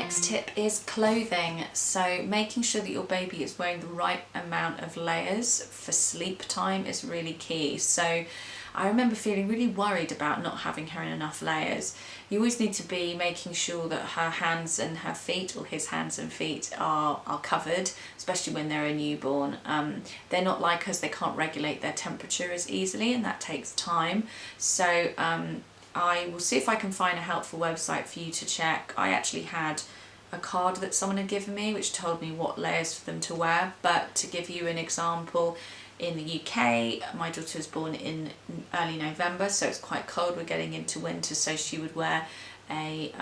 next tip is clothing. So making sure that your baby is wearing the right amount of layers for sleep time is really key. So I remember feeling really worried about not having her in enough layers. You always need to be making sure that her hands and her feet, or his hands and feet, are covered, especially when they're a newborn. They're not like us, they can't regulate their temperature as easily, and that takes time. So I will see if I can find a helpful website for you to check. I actually had a card that someone had given me which told me what layers for them to wear, but to give you an example, in the UK, my daughter was born in early November, so it's quite cold, we're getting into winter, so she would wear a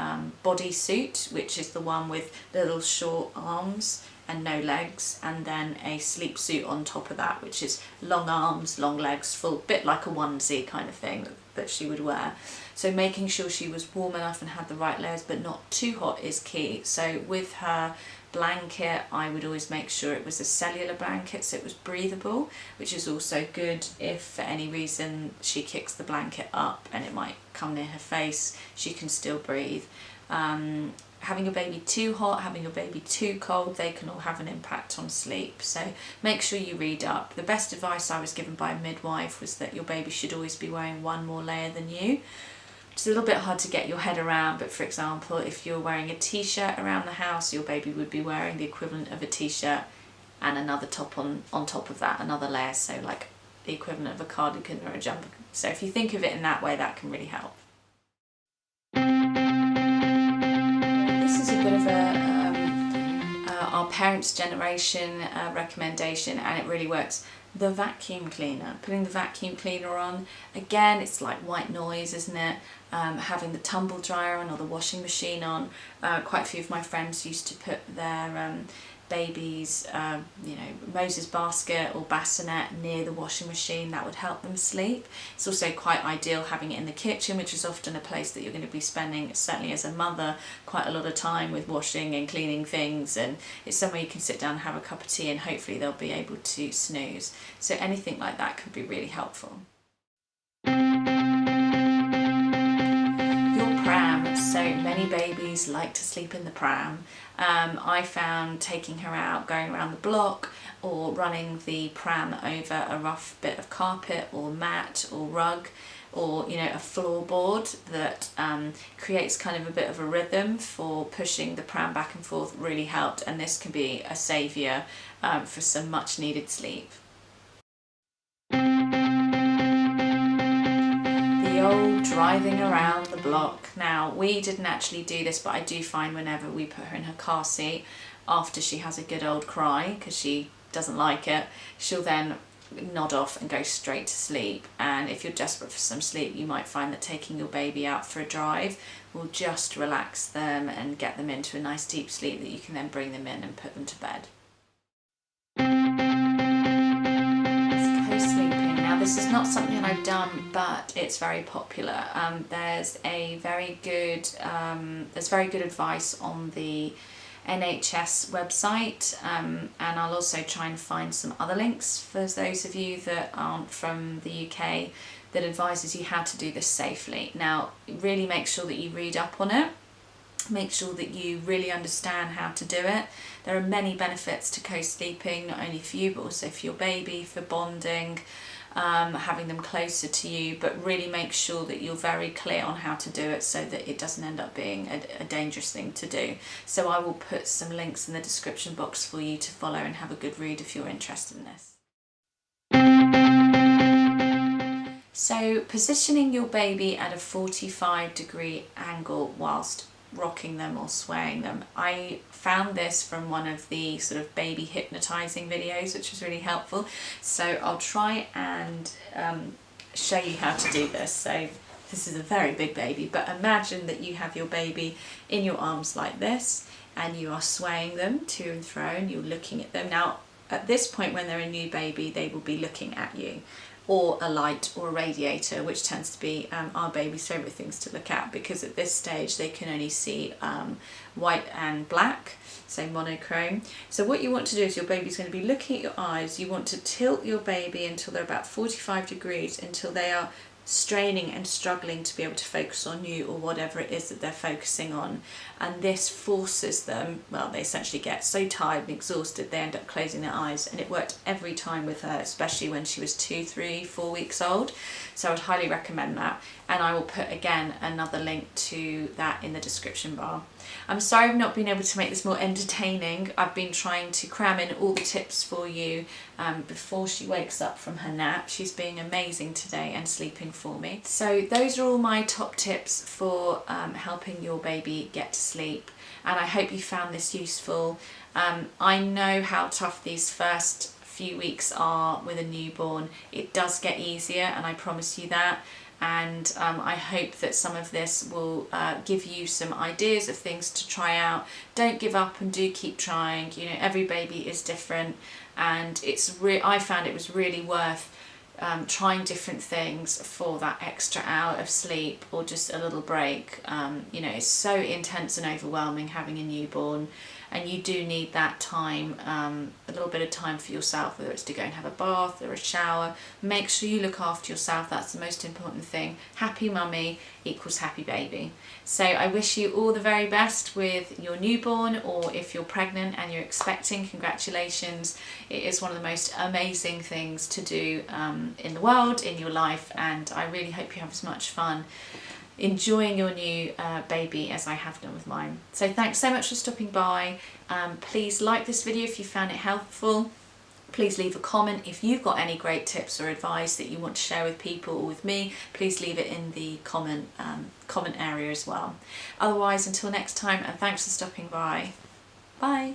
bodysuit, which is the one with little short arms and no legs, and then a sleep suit on top of that, which is long arms, long legs, full, bit like a onesie kind of thing that she would wear. So making sure she was warm enough and had the right layers but not too hot is key. So with her blanket, I would always make sure it was a cellular blanket, so it was breathable, which is also good if for any reason she kicks the blanket up and it might come near her face, she can still breathe. Having your baby too hot, having your baby too cold, they can all have an impact on sleep. So make sure you read up. The best advice I was given by a midwife was that your baby should always be wearing one more layer than you. It's a little bit hard to get your head around, but for example, if you're wearing a t-shirt around the house, your baby would be wearing the equivalent of a t-shirt and another top on top of that, another layer, so like the equivalent of a cardigan or a jumper. So if you think of it in that way, that can really help. This is a bit of our parents' generation recommendation, and it really works. The vacuum cleaner, putting the vacuum cleaner on, again, it's like white noise, isn't it? Having the tumble dryer on or the washing machine on. Quite a few of my friends used to put their babies, Moses basket or bassinet near the washing machine. That would help them sleep. It's also quite ideal having it in the kitchen, which is often a place that you're going to be spending, certainly as a mother, quite a lot of time with washing and cleaning things, and it's somewhere you can sit down and have a cup of tea and hopefully they'll be able to snooze. So anything like that could be really helpful. Pram. So many babies like to sleep in the pram. I found taking her out, going around the block, or running the pram over a rough bit of carpet or mat or rug, or a floorboard that creates kind of a bit of a rhythm for pushing the pram back and forth really helped, and this can be a saviour for some much needed sleep. Old driving around the block. Now, we didn't actually do this, but I do find whenever we put her in her car seat after she has a good old cry because she doesn't like it, she'll then nod off and go straight to sleep. And if you're desperate for some sleep, you might find that taking your baby out for a drive will just relax them and get them into a nice deep sleep that you can then bring them in and put them to bed. This is not something I've done, but it's very popular. There's very good advice on the NHS website, and I'll also try and find some other links for those of you that aren't from the UK that advises you how to do this safely. Now, really make sure that you read up on it. Make sure that you really understand how to do it. There are many benefits to co-sleeping, not only for you but also for your baby, for bonding, having them closer to you, but really make sure that you're very clear on how to do it so that it doesn't end up being a dangerous thing to do. So I will put some links in the description box for you to follow and have a good read if you're interested in this. So positioning your baby at a 45-degree angle whilst rocking them or swaying them. I found this from one of the sort of baby hypnotizing videos, which was really helpful. So I'll try and show you how to do this. So this is a very big baby, but imagine that you have your baby in your arms like this and you are swaying them to and fro and you're looking at them. Now at this point when they're a new baby, they will be looking at you, or a light or a radiator, which tends to be our baby's favourite things to look at, because at this stage they can only see white and black, so monochrome. So what you want to do is your baby's going to be looking at your eyes. You want to tilt your baby until they're about 45 degrees, until they are straining and struggling to be able to focus on you or whatever it is that they're focusing on, and this forces them, well, they essentially get so tired and exhausted they end up closing their eyes. And it worked every time with her, especially when she was 2, 3, 4 weeks old. So I would highly recommend that, and I will put again another link to that in the description bar. I'm sorry I've not been able to make this more entertaining. I've been trying to cram in all the tips for you before she wakes up from her nap. She's being amazing today and sleeping for me. So those are all my top tips for helping your baby get to sleep, and I hope you found this useful. I know how tough these first few weeks are with a newborn. It does get easier, and I promise you that. And I hope that some of this will give you some ideas of things to try out. Don't give up and do keep trying. You know, every baby is different, and I found it was really worth trying different things for that extra hour of sleep or just a little break. You know, it's so intense and overwhelming having a newborn, and you do need that time, a little bit of time for yourself, whether it's to go and have a bath or a shower. Make sure you look after yourself. That's the most important thing. Happy mummy equals happy baby. So I wish you all the very best with your newborn, or if you're pregnant and you're expecting, congratulations. It is one of the most amazing things to do in the world, in your life, and I really hope you have as much fun enjoying your new baby as I have done with mine. So thanks so much for stopping by. Please like this video if you found it helpful. Please leave a comment if you've got any great tips or advice that you want to share with people or with me. Please leave it in the comment area as well. Otherwise, until next time, and thanks for stopping by. Bye.